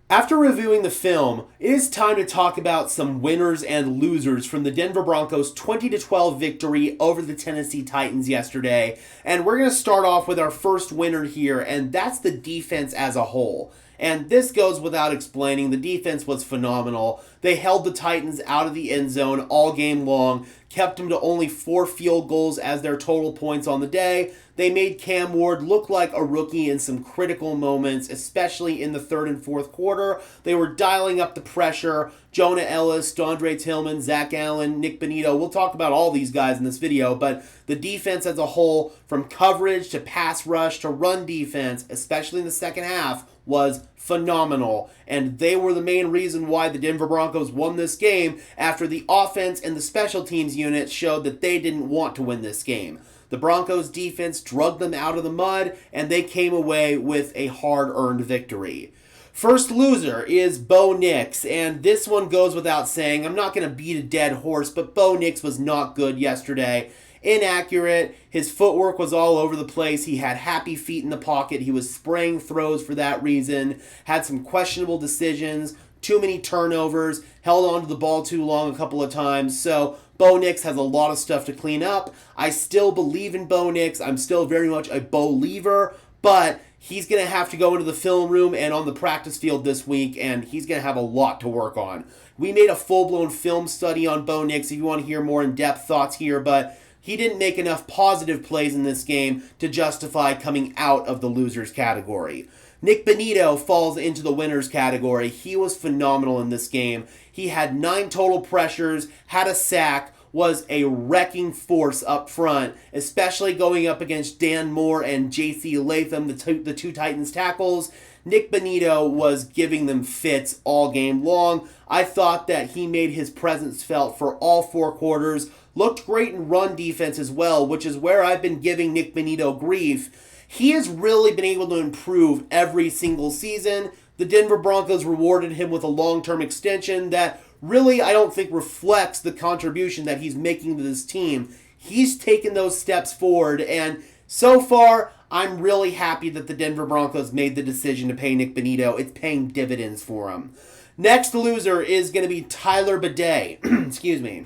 After reviewing the film, it is time to talk about some winners and losers from the Denver Broncos' 20-12 victory over the Tennessee Titans yesterday. And we're going to start off with our first winner here, and that's the defense as a whole. And this goes without explaining. The defense was phenomenal. They held the Titans out of the end zone all game long, kept them to only 4 field goals as their total points on the day. They made Cam Ward look like a rookie in some critical moments, especially in the third and fourth quarter. They were dialing up the pressure. Jonah Ellis, Dondre Tillman, Zach Allen, Nick Bonitto. We'll talk about all these guys in this video, but the defense as a whole, from coverage to pass rush to run defense, especially in the second half, was phenomenal. And they were the main reason why the Denver Broncos won this game after the offense and the special teams units showed that they didn't want to win this game. The Broncos defense drugged them out of the mud, and they came away with a hard-earned victory. First loser is Bo Nix, and this one goes without saying. I'm not going to beat a dead horse, but Bo Nix was not good yesterday. Inaccurate. His footwork was all over the place. He had happy feet in the pocket. He was spraying throws for that reason. Had some questionable decisions. Too many turnovers. Held onto the ball too long a couple of times. So Bo Nix has a lot of stuff to clean up. I still believe in Bo Nix. I'm still very much a Bo-lever, but he's going to have to go into the film room and on the practice field this week, and he's going to have a lot to work on. We made a full-blown film study on Bo Nix if you want to hear more in-depth thoughts here, but he didn't make enough positive plays in this game to justify coming out of the losers category. Nick Bonitto falls into the winners category. He was phenomenal in this game. He had 9 total pressures, had a sack, was a wrecking force up front, especially going up against Dan Moore and J.C. Latham, the two Titans tackles. Nick Bonitto was giving them fits all game long. I thought that he made his presence felt for all 4 quarters. Looked great in run defense as well, which is where I've been giving Nick Bonitto grief. He has really been able to improve every single season. The Denver Broncos rewarded him with a long-term extension that really I don't think reflects the contribution that he's making to this team. He's taken those steps forward, and so far, I'm really happy that the Denver Broncos made the decision to pay Nick Bonitto. It's paying dividends for him. Next loser is going to be Tyler Bidet. Excuse me.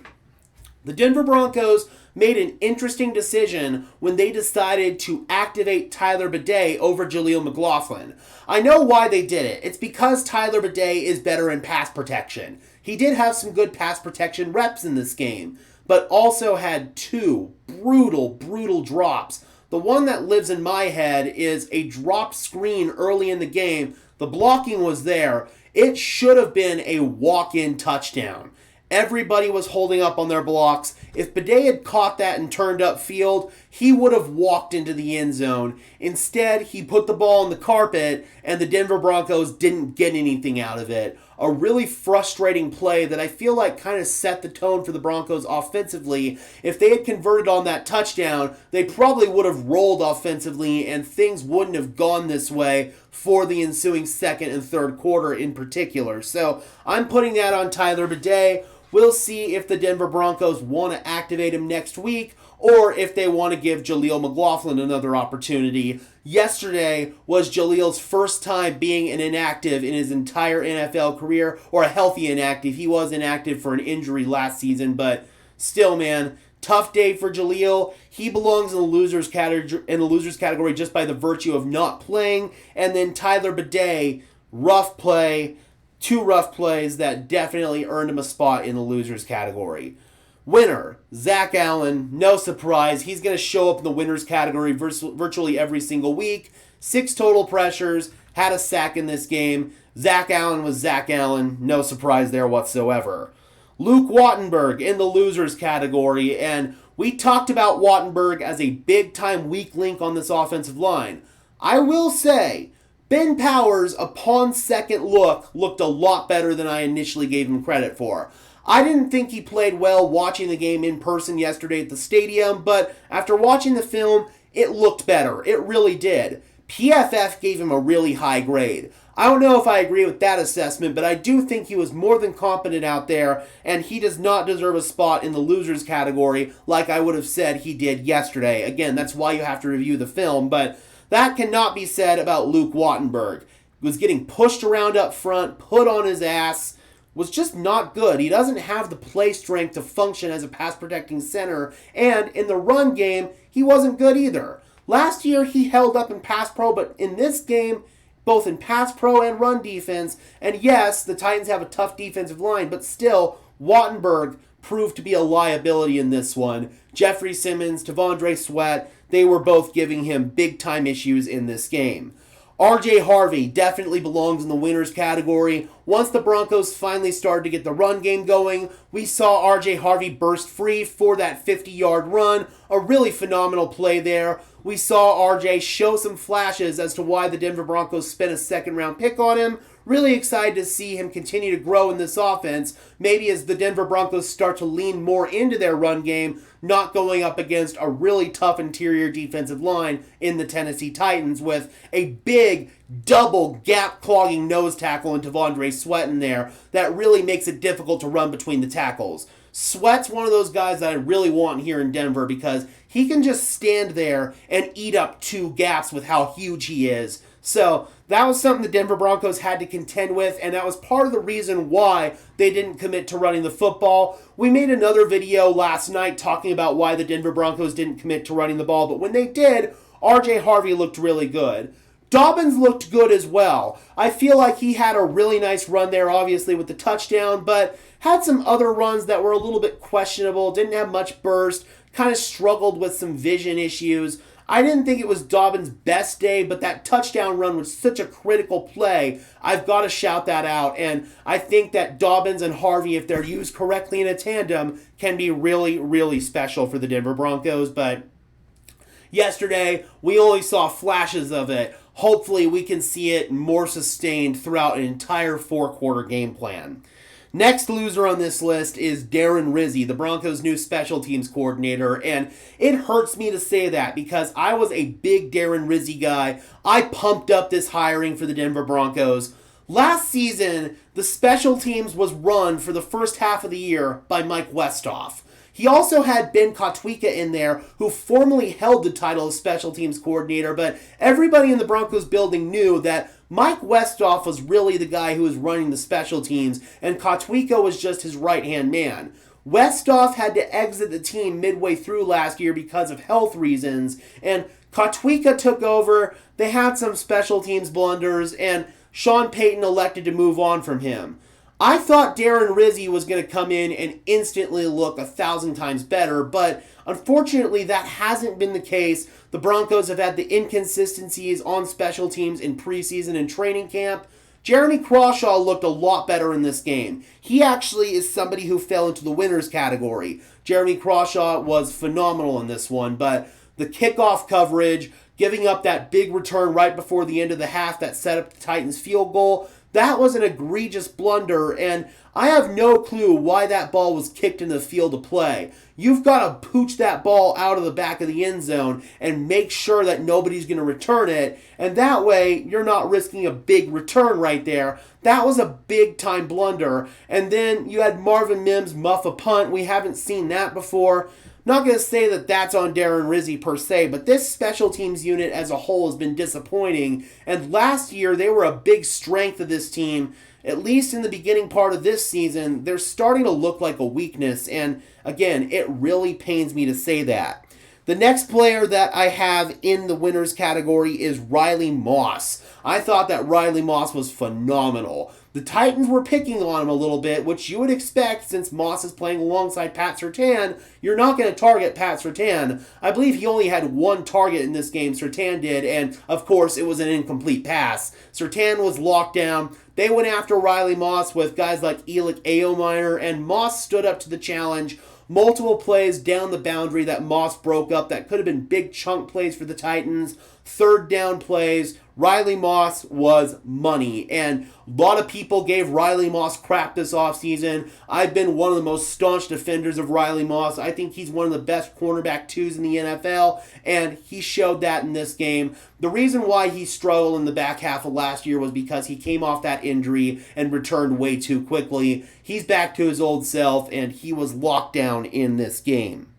The Denver Broncos made an interesting decision when they decided to activate Tyler Bidet over Jaleel McLaughlin. I know why they did it. It's because Tyler Bidet is better in pass protection. He did have some good pass protection reps in this game, but also had 2 brutal drops. The one that lives in my head is a dropped screen early in the game. The blocking was there. It should have been a walk-in touchdown. Everybody was holding up on their blocks. If Bidet had caught that and turned upfield, he would have walked into the end zone. Instead, he put the ball on the carpet, and the Denver Broncos didn't get anything out of it. A really frustrating play that I feel like kind of set the tone for the Broncos offensively. If they had converted on that touchdown, they probably would have rolled offensively, and things wouldn't have gone this way for the ensuing second and third quarter in particular. So I'm putting that on Tyler Bidet. We'll see if the Denver Broncos want to activate him next week or if they want to give Jaleel McLaughlin another opportunity. Yesterday was Jaleel's first time being an inactive in his entire NFL career, or a healthy inactive. He was inactive for an injury last season, but still, man, tough day for Jaleel. He belongs in the losers category just by the virtue of not playing. And then Tyler Bidet, rough play. 2 rough plays that definitely earned him a spot in the losers category. Winner, Zach Allen, no surprise. He's going to show up in the winners category virtually every single week. 6 total pressures, had a sack in this game. Zach Allen was Zach Allen, no surprise there whatsoever. Luke Wattenberg in the losers category, and we talked about Wattenberg as a big-time weak link on this offensive line. I will say, Ben Powers, upon second look, looked a lot better than I initially gave him credit for. I didn't think he played well watching the game in person yesterday at the stadium, but after watching the film, it looked better. It really did. PFF gave him a really high grade. I don't know if I agree with that assessment, but I do think he was more than competent out there, and he does not deserve a spot in the losers category like I would have said he did yesterday. Again, that's why you have to review the film, but that cannot be said about Luke Wattenberg. was getting pushed around up front, put on his ass, was just not good. He doesn't have the play strength to function as a pass-protecting center, and in the run game, he wasn't good either. Last year, he held up in pass pro, but in this game, both in pass pro and run defense, and yes, the Titans have a tough defensive line, but still, Wattenberg proved to be a liability in this one. Jeffrey Simmons, T'Vondre Sweat, they were both giving him big-time issues in this game. R.J. Harvey definitely belongs in the winners category. Once the Broncos finally started to get the run game going, we saw R.J. Harvey burst free for that 50-yard run. A really phenomenal play there. We saw R.J. show some flashes as to why the Denver Broncos spent a second-round pick on him. Really excited to see him continue to grow in this offense, maybe as the Denver Broncos start to lean more into their run game, not going up against a really tough interior defensive line in the Tennessee Titans with a big double gap-clogging nose tackle in T'Vondre Sweat in there that really makes it difficult to run between the tackles. Sweat's one of those guys that I really want here in Denver because he can just stand there and eat up two gaps with how huge he is. So that was something the Denver Broncos had to contend with, and that was part of the reason why they didn't commit to running the football. We made another video last night talking about why the Denver Broncos didn't commit to running the ball, but when they did, R.J. Harvey looked really good. Dobbins looked good as well. I feel like he had a really nice run there, obviously, with the touchdown, but had some other runs that were a little bit questionable, didn't have much burst, kind of struggled with some vision issues. I didn't think it was Dobbins' best day, but that touchdown run was such a critical play. I've got to shout that out, and I think that Dobbins and Harvey, if they're used correctly in a tandem, can be really, really special for the Denver Broncos, but yesterday, we only saw flashes of it. Hopefully, we can see it more sustained throughout an entire four-quarter game plan. Next loser on this list is Darren Rizzi, the Broncos' new special teams coordinator, and it hurts me to say that because I was a big Darren Rizzi guy. I pumped up this hiring for the Denver Broncos. Last season, the special teams was run for the first half of the year by Mike Westhoff. He also had Ben Kotwika in there, who formerly held the title of special teams coordinator, but everybody in the Broncos building knew that Mike Westhoff was really the guy who was running the special teams, and Kotwika was just his right-hand man. Westhoff had to exit the team midway through last year because of health reasons, and Kotwika took over. They had some special teams blunders, and Sean Payton elected to move on from him. I thought Darren Rizzi was going to come in and instantly look 1,000 times better, but unfortunately that hasn't been the case. The Broncos have had the inconsistencies on special teams in preseason and training camp. Jeremy Crawshaw looked a lot better in this game. He actually is somebody who fell into the winners category. Jeremy Crawshaw was phenomenal in this one, but the kickoff coverage, giving up that big return right before the end of the half that set up the Titans' field goal, that was an egregious blunder, and I have no clue why that ball was kicked in the field of play. You've got to pooch that ball out of the back of the end zone and make sure that nobody's going to return it, and that way you're not risking a big return right there. That was a big-time blunder, and then you had Marvin Mims muff a punt. We haven't seen that before. Not going to say that that's on Darren Rizzi per se, but this special teams unit as a whole has been disappointing. And last year, they were a big strength of this team. At least in the beginning part of this season, they're starting to look like a weakness. And again, it really pains me to say that. The next player that I have in the winners category is Riley Moss. I thought that Riley Moss was phenomenal. The Titans were picking on him a little bit, which you would expect since Moss is playing alongside Pat Surtain. You're not going to target Pat Surtain. I believe he only had one target in this game, Surtain did, and of course it was an incomplete pass. Surtain was locked down. They went after Riley Moss with guys like Elick Aominer, and Moss stood up to the challenge. Multiple plays down the boundary that Moss broke up that could have been big chunk plays for the Titans. Third down plays. Riley Moss was money, and a lot of people gave Riley Moss crap this offseason. I've been one of the most staunch defenders of Riley Moss. I think he's one of the best cornerback twos in the NFL, and he showed that in this game. The reason why he struggled in the back half of last year was because he came off that injury and returned way too quickly. He's back to his old self, and he was locked down in this game.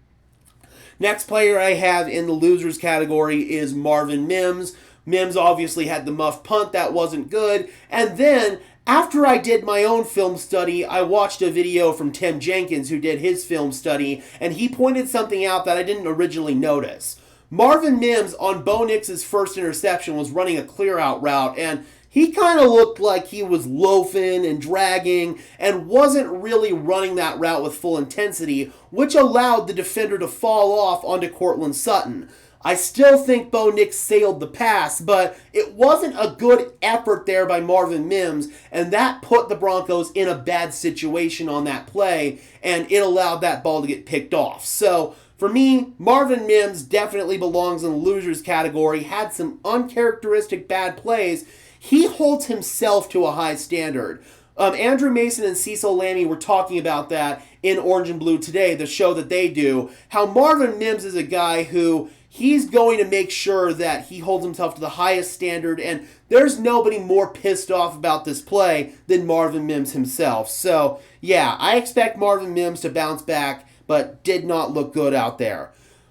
Next player I have in the losers category is Marvin Mims. Mims obviously had the muff punt, that wasn't good. And then, after I did my own film study, I watched a video from Tim Jenkins who did his film study, and he pointed something out that I didn't originally notice. Marvin Mims on Bo Nix's first interception was running a clear-out route, and he kind of looked like he was loafing and dragging and wasn't really running that route with full intensity, which allowed the defender to fall off onto Courtland Sutton. I still think Bo Nix sailed the pass, but it wasn't a good effort there by Marvin Mims, and that put the Broncos in a bad situation on that play, and it allowed that ball to get picked off. So, for me, Marvin Mims definitely belongs in the losers category, had some uncharacteristic bad plays. He holds himself to a high standard. Andrew Mason and Cecil Lammey were talking about that in Orange and Blue Today, the show that they do, how Marvin Mims is a guy who he's going to make sure that he holds himself to the highest standard, and there's nobody more pissed off about this play than Marvin Mims himself. So, yeah, I expect Marvin Mims to bounce back, but did not look good out there.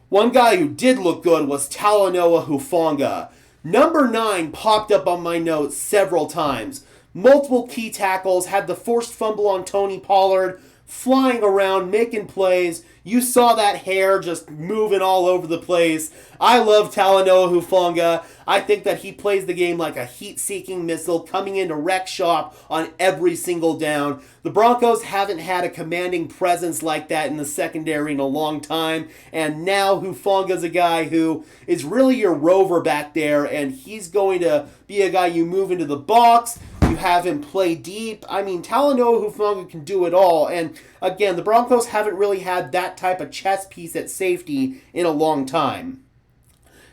One guy who did look good was Talanoa Hufanga. Number 9 popped up on my notes several times. Multiple key tackles, had the forced fumble on Tony Pollard, flying around, making plays. You saw that hair just moving all over the place. I love Talanoa Hufanga. I think that he plays the game like a heat-seeking missile, coming in to wreck shop on every single down. The Broncos haven't had a commanding presence like that in the secondary in a long time, and now Hufanga's a guy who is really your rover back there, and he's going to be a guy you move into the box. You have him play deep. I mean, Talanoa Hufanga can do it all. And again, the Broncos haven't really had that type of chess piece at safety in a long time.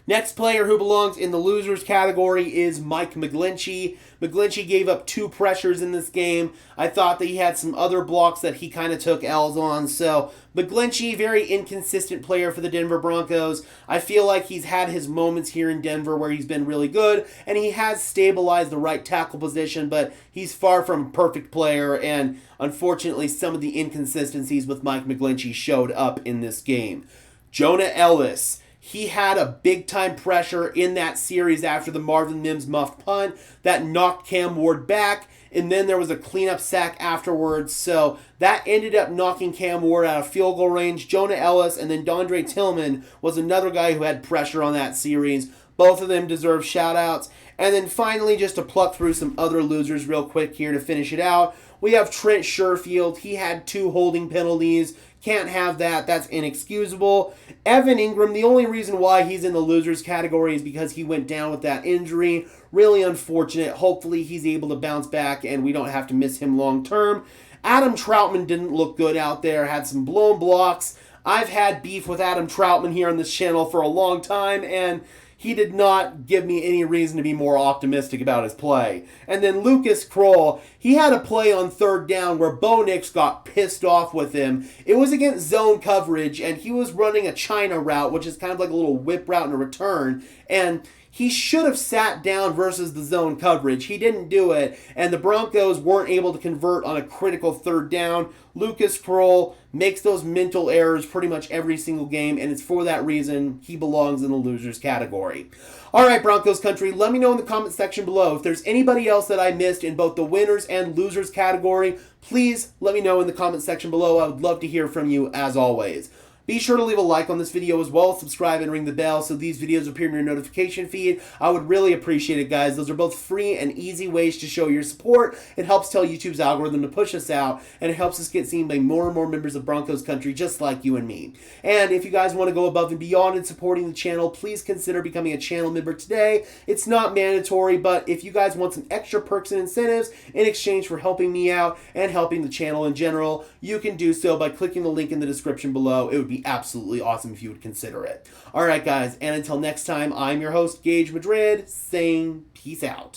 Next player who belongs in the losers category is Mike McGlinchey. McGlinchey gave up 2 pressures in this game. I thought that he had some other blocks that he kind of took L's on. So McGlinchey, very inconsistent player for the Denver Broncos. I feel like he's had his moments here in Denver where he's been really good, and he has stabilized the right tackle position, but he's far from a perfect player, and unfortunately some of the inconsistencies with Mike McGlinchey showed up in this game. Jonah Elliss. He had a big-time pressure in that series after the Marvin Mims muffed punt that knocked Cam Ward back, and then there was a cleanup sack afterwards, so that ended up knocking Cam Ward out of field goal range. Jonah Elliss and then Dondre Tillman was another guy who had pressure on that series. Both of them deserve shout-outs. And then finally, just to pluck through some other losers real quick here to finish it out, we have Trent Sherfield. He had 2 holding penalties. Can't have that. That's inexcusable. Evan Ingram, the only reason why he's in the losers category is because he went down with that injury. Really unfortunate. Hopefully he's able to bounce back and we don't have to miss him long term. Adam Troutman didn't look good out there. Had some blown blocks. I've had beef with Adam Troutman here on this channel for a long time, and he did not give me any reason to be more optimistic about his play. And then Lucas Kroll, he had a play on 3rd down where Bo Nix got pissed off with him. It was against zone coverage, and he was running a China route, which is kind of like a little whip route and a return. And he should have sat down versus the zone coverage. He didn't do it, and the Broncos weren't able to convert on a critical 3rd down. Lucas Kroll makes those mental errors pretty much every single game, and it's for that reason he belongs in the losers category. All right, Broncos country, let me know in the comment section below if there's anybody else that I missed in both the winners and losers category. Please let me know in the comment section below. I would love to hear from you as always. Be sure to leave a like on this video as well, subscribe and ring the bell so these videos appear in your notification feed. I would really appreciate it, guys. Those are both free and easy ways to show your support. It helps tell YouTube's algorithm to push us out, and it helps us get seen by more and more members of Broncos country just like you and me. And if you guys want to go above and beyond in supporting the channel, please consider becoming a channel member today. It's not mandatory, but if you guys want some extra perks and incentives in exchange for helping me out and helping the channel in general, you can do so by clicking the link in the description below. It would be absolutely awesome if you would consider it. Alright guys, and until next time, I'm your host, Gage Madrid, saying peace out.